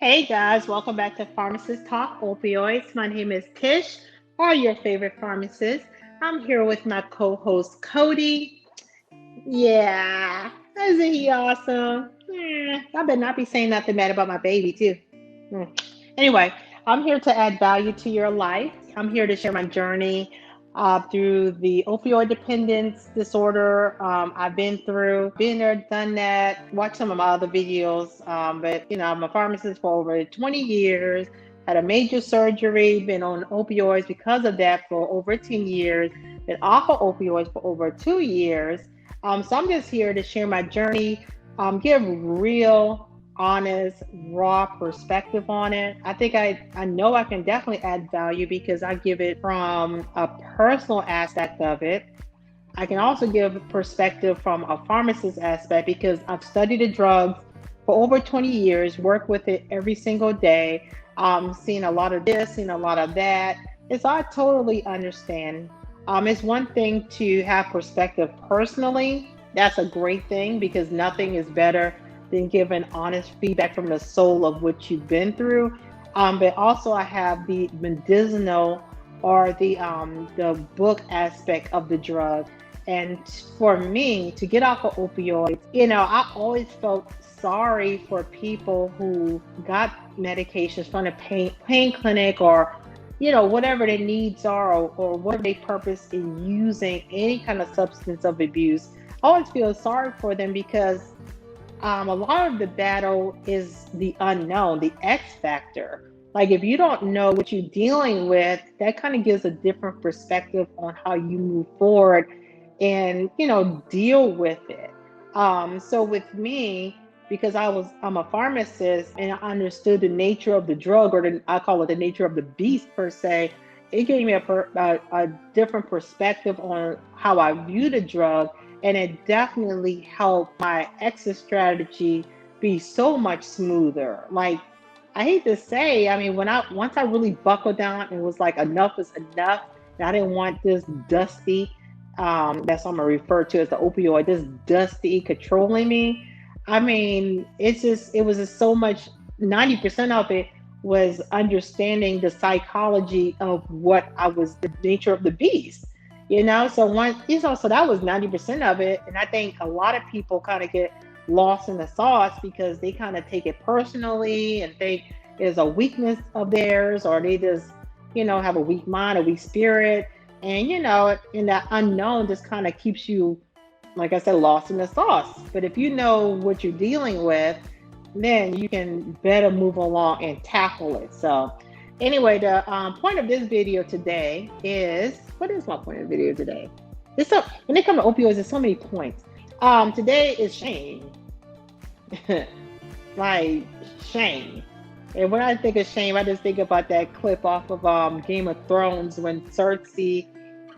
Hey guys, welcome back to Pharmacist Talk Opioids. My name is Tish, or your favorite pharmacist. I'm here with my co-host Cody. Yeah, isn't he awesome? I better not be saying nothing bad about my baby too. Hmm. Anyway, I'm here to add value to your life. I'm here to share my journey through the opioid dependence disorder. I've been there, done that, watched some of my other videos. But I'm a pharmacist for over 20 years, had a major surgery, been on opioids because of that for over 10 years, been off of opioids for over 2 years. So I'm just here to share my journey, give real, honest, raw perspective on it. I think I know I can definitely add value because I give it from a personal aspect of it. I can also give perspective from a pharmacist aspect because I've studied the drugs for over 20 years, work with it every single day, seen a lot of this, seen a lot of that. And so I totally understand. It's one thing to have perspective personally. That's a great thing because nothing is better than giving honest feedback from the soul of what you've been through. But also I have the medicinal or the book aspect of the drug. And for me to get off of opioids, I always felt sorry for people who got medications from the pain clinic or, whatever their needs are or what they purpose in using any kind of substance of abuse. I always feel sorry for them because a lot of the battle is the unknown, the X factor. Like if you don't know what you're dealing with, that kind of gives a different perspective on how you move forward and deal with it. So with me, because I'm a pharmacist and I understood the nature of the drug, or I call it the nature of the beast per se, it gave me a different perspective on how I view the drug, and it definitely helped my exit strategy be so much smoother. Like I hate to say, I mean, once I really buckled down and was like, enough is enough, and I didn't want this dusty, that's what I'm gonna refer to as the opioid, this dusty controlling me. I mean, it was just so much. 90% of it was understanding the psychology of what I was, the nature of the beast. So so that was 90% of it, and I think a lot of people kind of get lost in the sauce because they kind of take it personally and think it's a weakness of theirs, or they just have a weak mind, a weak spirit, and in that unknown just kind of keeps you, like I said, lost in the sauce. But if you know what you're dealing with, then you can better move along and tackle it. So anyway, the point of this video today is, what is my point of the video today? When it comes to opioids, there's so many points. Today is shame. Like shame. And when I think of shame, I just think about that clip off of Game of Thrones when Cersei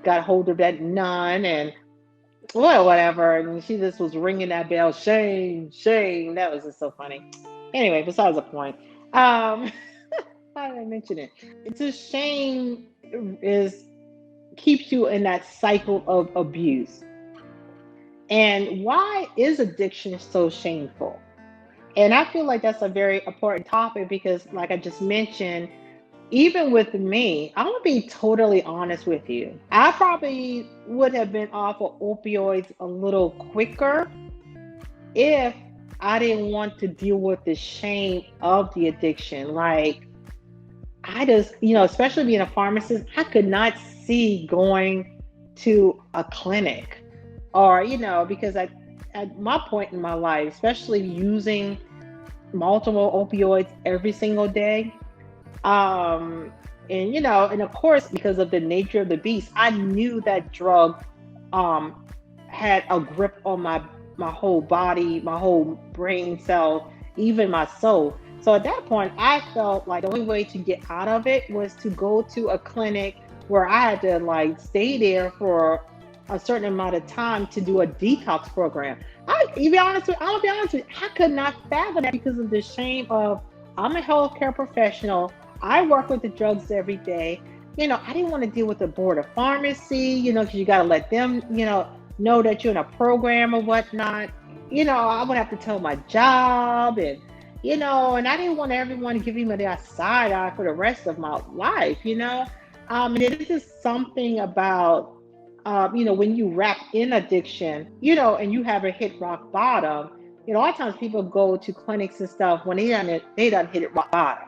got hold of that nun and well, whatever, and she just was ringing that bell, shame, shame. That was just so funny. Anyway, besides the point. Um, why did I mention it? It's a shame is keeps you in that cycle of abuse. And why is addiction so shameful? And I feel like that's a very important topic because, like I just mentioned, even with me, I'm gonna be totally honest with you. I probably would have been off of opioids a little quicker if I didn't want to deal with the shame of the addiction. Like, I just, especially being a pharmacist, I could not see going to a clinic or, because at my point in my life, especially using multiple opioids every single day, and and of course, because of the nature of the beast, I knew that drug had a grip on my whole body, my whole brain cell, even my soul. So at that point, I felt like the only way to get out of it was to go to a clinic where I had to like stay there for a certain amount of time to do a detox program. I'll be honest with you, I could not fathom that because of the shame of, I'm a healthcare professional. I work with the drugs every day. I didn't want to deal with the board of pharmacy, because you got to let them, know that you're in a program or whatnot. I would have to tell my job, and And I didn't want everyone giving me that side eye for the rest of my life. And it is just something about, when you wrap in addiction, and you haven't hit rock bottom. A lot of times people go to clinics and stuff when they done hit it rock bottom.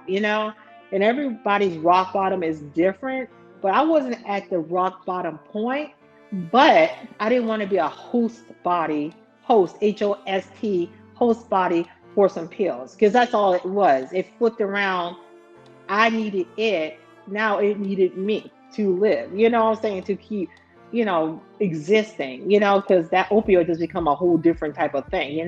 And everybody's rock bottom is different, but I wasn't at the rock bottom point, but I didn't want to be a host, host body for some pills, because that's all it was. It flipped around. I needed it. Now it needed me to live. You know what I'm saying? To keep, existing, because that opioid has become a whole different type of thing.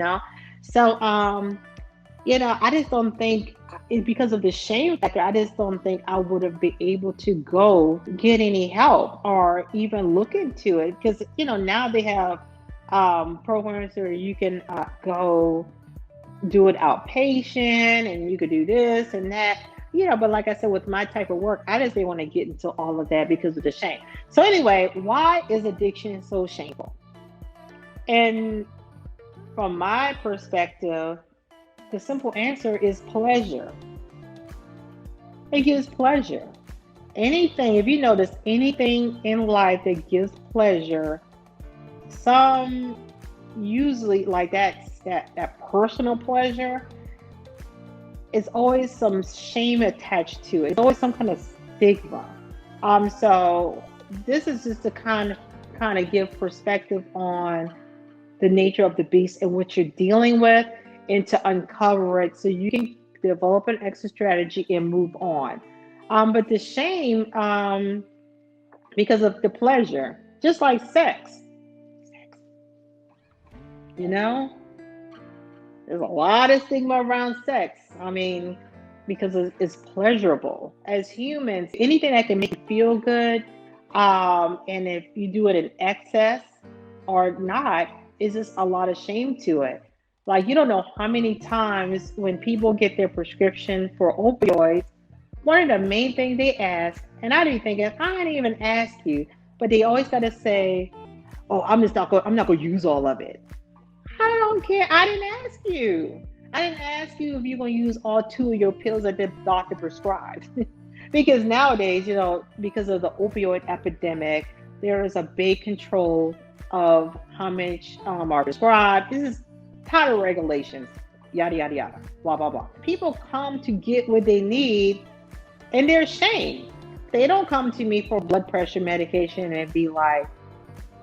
So, I just don't think because of the shame factor, I just don't think I would have been able to go get any help or even look into it, because, now they have programs where you can go do it outpatient, and you could do this and that. But like I said, with my type of work, I just didn't want to get into all of that because of the shame. So anyway, why is addiction so shameful? And from my perspective, the simple answer is pleasure. It gives pleasure. Anything, if you notice, anything in life that gives pleasure, some usually like that personal pleasure, it's always some shame attached to it. It's always some kind of stigma. So this is just to kind of give perspective on the nature of the beast and what you're dealing with, and to uncover it so you can develop an exit strategy and move on. But the shame, because of the pleasure, just like sex, you know, there's a lot of stigma around sex. I mean, because it's pleasurable. As humans, anything that can make you feel good, and if you do it in excess or not, is just a lot of shame to it. Like, you don't know how many times when people get their prescription for opioids, one of the main things they ask, and I didn't think it, I didn't even ask you, but they always got to say, "Oh, I'm not gonna use all of it." I don't care. I didn't ask you. I didn't ask you if you're going to use all two of your pills that the doctor prescribed. Because nowadays, because of the opioid epidemic, there is a big control of how much are prescribed. This is title regulations, yada, yada, yada, blah, blah, blah. People come to get what they need, and they're ashamed. They don't come to me for blood pressure medication and be like,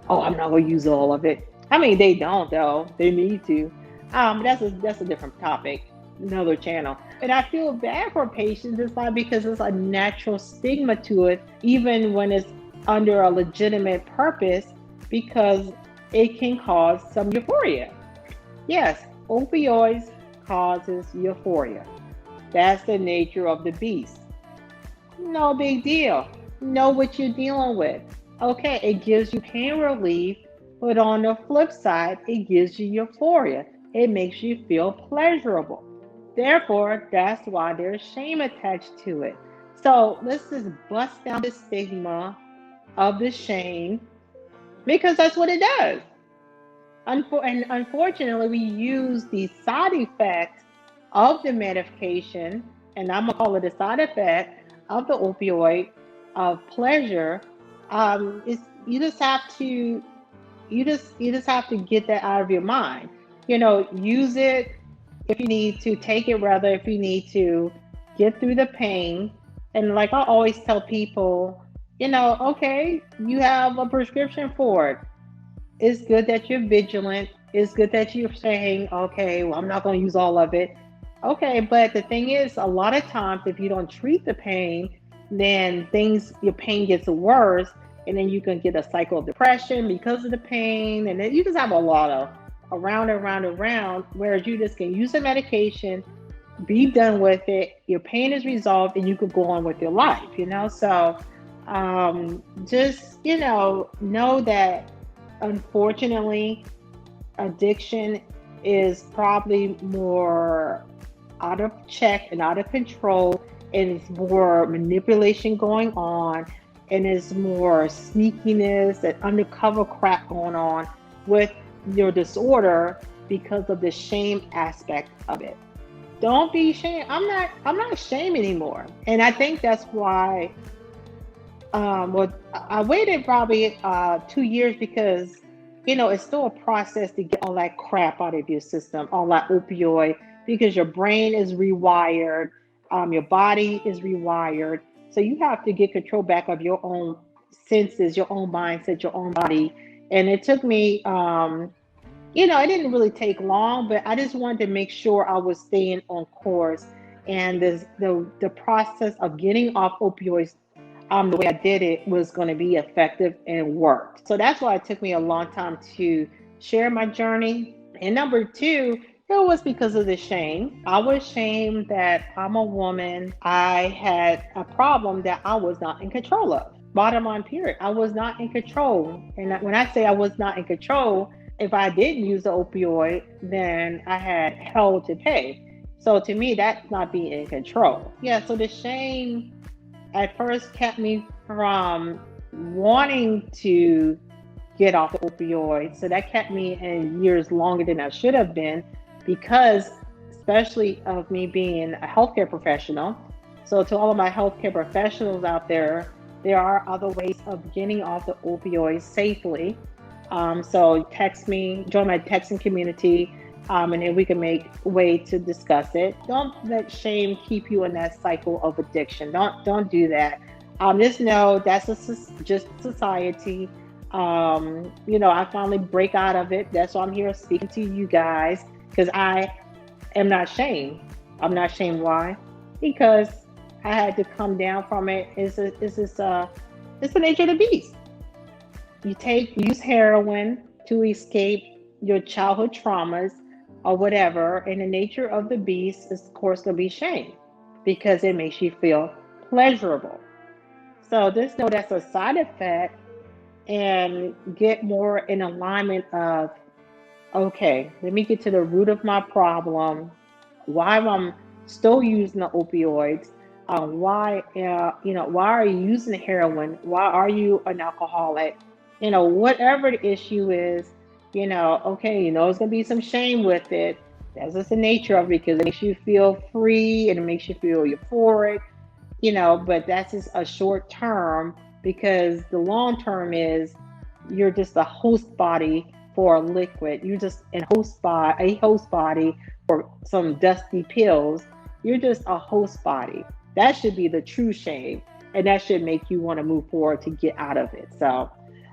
"Oh, I'm not going to use all of it." I mean, they don't though. They need to. That's a different topic, another channel. And I feel bad for patients. It's like because it's a natural stigma to it, even when it's under a legitimate purpose, because it can cause some euphoria. Yes, opioids causes euphoria. That's the nature of the beast. No big deal. Know what you're dealing with. Okay, it gives you pain relief, but on the flip side, it gives you euphoria. It makes you feel pleasurable. Therefore, that's why there's shame attached to it. So let's just bust down the stigma of the shame, because that's what it does. And unfortunately, we use the side effect of the medication, and I'm gonna call it a side effect of the opioid, of pleasure. It's you just have to you just have to get that out of your mind. Use it if you need to, take it rather if you need to get through the pain. And like I always tell people, okay, you have a prescription for it. It's good that you're vigilant. It's good that you're saying, okay, well, I'm not going to use all of it. Okay, but the thing is, a lot of times, if you don't treat the pain, then your pain gets worse, and then you can get a cycle of depression because of the pain, and then you just have a lot of around and around and around. Whereas you just can use the medication, be done with it, your pain is resolved, and you could go on with your life. So just know that unfortunately, addiction is probably more out of check and out of control, and it's more manipulation going on, and it's more sneakiness and undercover crap going on with your disorder because of the shame aspect of it. Don't be ashamed. I'm not ashamed anymore. And I think that's why well, I waited probably 2 years because, it's still a process to get all that crap out of your system, all that opioid, because your brain is rewired, your body is rewired. So you have to get control back of your own senses, your own mindset, your own body. And it took me, it didn't really take long, but I just wanted to make sure I was staying on course. And the process of getting off opioids the way I did it was going to be effective and worked. So that's why it took me a long time to share my journey. And number two, it was because of the shame. I was shamed that I'm a woman. I had a problem that I was not in control of. Bottom line, period. I was not in control. And when I say I was not in control, if I didn't use the opioid, then I had hell to pay. So to me, that's not being in control. Yeah, so the shame at first kept me from wanting to get off the opioids. So that kept me in years longer than I should have been because, especially of me being a healthcare professional. So to all of my healthcare professionals out there are other ways of getting off the opioids safely. So text me, join my texting community, and then we can make a way to discuss it. Don't let shame keep you in that cycle of addiction. Don't do that. Just know that's just society. I finally break out of it. That's why I'm here speaking to you guys because I am not shamed. I'm not shamed. Why? Because I had to come down from it. It's the nature of the beast. Use heroin to escape your childhood traumas or whatever, and the nature of the beast is of course going to be shame because it makes you feel pleasurable. So just know that's a side effect and get more in alignment of, okay, let me get to the root of my problem, why I'm still using the opioids, why are you using heroin? Why are you an alcoholic? Whatever the issue is, okay, it's gonna be some shame with it. That's just the nature of it because it makes you feel free and it makes you feel euphoric, but that's just a short term because the long term is you're just a host body for a liquid. You're just a host body for some dusty pills. You're just a host body. That should be the true shame, and that should make you want to move forward to get out of it. So,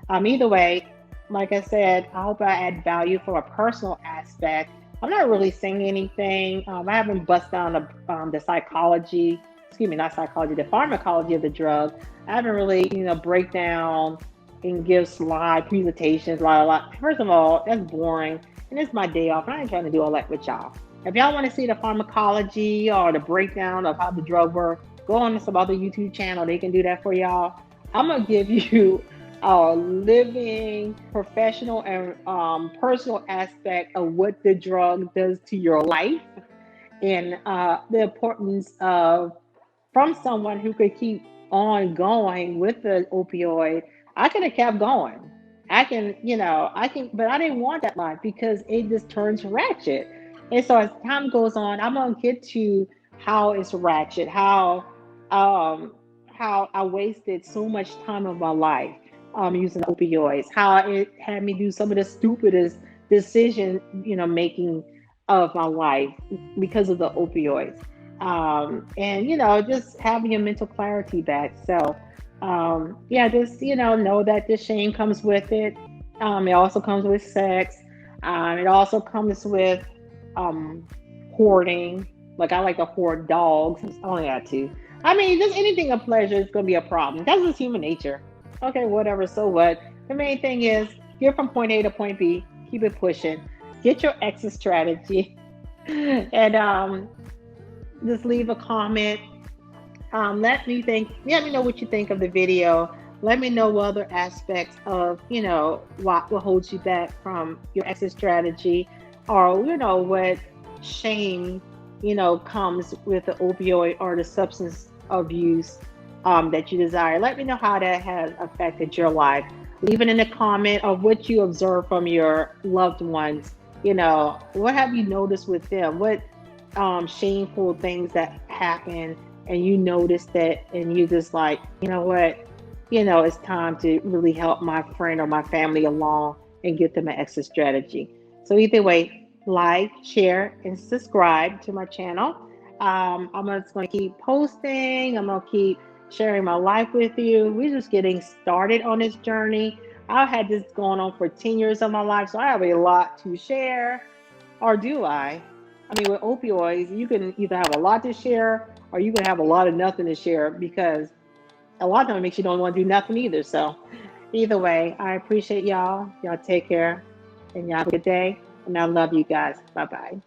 either way, like I said, I hope I add value from a personal aspect. I'm not really saying anything. I haven't bust down the psychology, excuse me, not psychology, the pharmacology of the drug. I haven't really, break down and give slide presentations, blah. First of all, that's boring. And it's my day off. And I ain't trying to do all that with y'all. If y'all want to see the pharmacology or the breakdown of how the drug works, go on to some other YouTube channel. They can do that for y'all. I'm going to give you a living professional and personal aspect of what the drug does to your life and the importance of from someone who could keep on going with the opioid. I could have kept going. But I didn't want that life because it just turns ratchet. And so as time goes on, I'm gonna get to how it's ratchet, um, how I wasted so much time of my life using opioids, how it had me do some of the stupidest decision, making of my life because of the opioids. And just having your mental clarity back. So yeah, just know that the shame comes with it. It also comes with sex. It also comes with um hoarding. Like I like to hoard dogs. I only got two. I mean, just anything of pleasure is gonna be a problem. That's just human nature. Okay, whatever. So what? The main thing is get from point A to point B. Keep it pushing. Get your exit strategy, and just leave a comment. Let me know what you think of the video. Let me know what other aspects of, what holds you back from your exit strategy or, what shame, comes with the opioid or the substance abuse that you desire. Let me know how that has affected your life. Leave it in the comment of what you observe from your loved ones. What have you noticed with them? shameful things that happen, and you notice that, and you just like, you know what, it's time to really help my friend or my family along and get them an exit strategy. So either way, like, share, and subscribe to my channel. I'm just going to keep posting. I'm going to keep sharing my life with you. We're just getting started on this journey. I've had this going on for 10 years of my life, so I have a lot to share. Or do I? I mean, with opioids, you can either have a lot to share or you can have a lot of nothing to share, because a lot of time it makes you don't want to do nothing either. So either way, I appreciate y'all. Y'all take care and y'all have a good day. And I love you guys. Bye bye.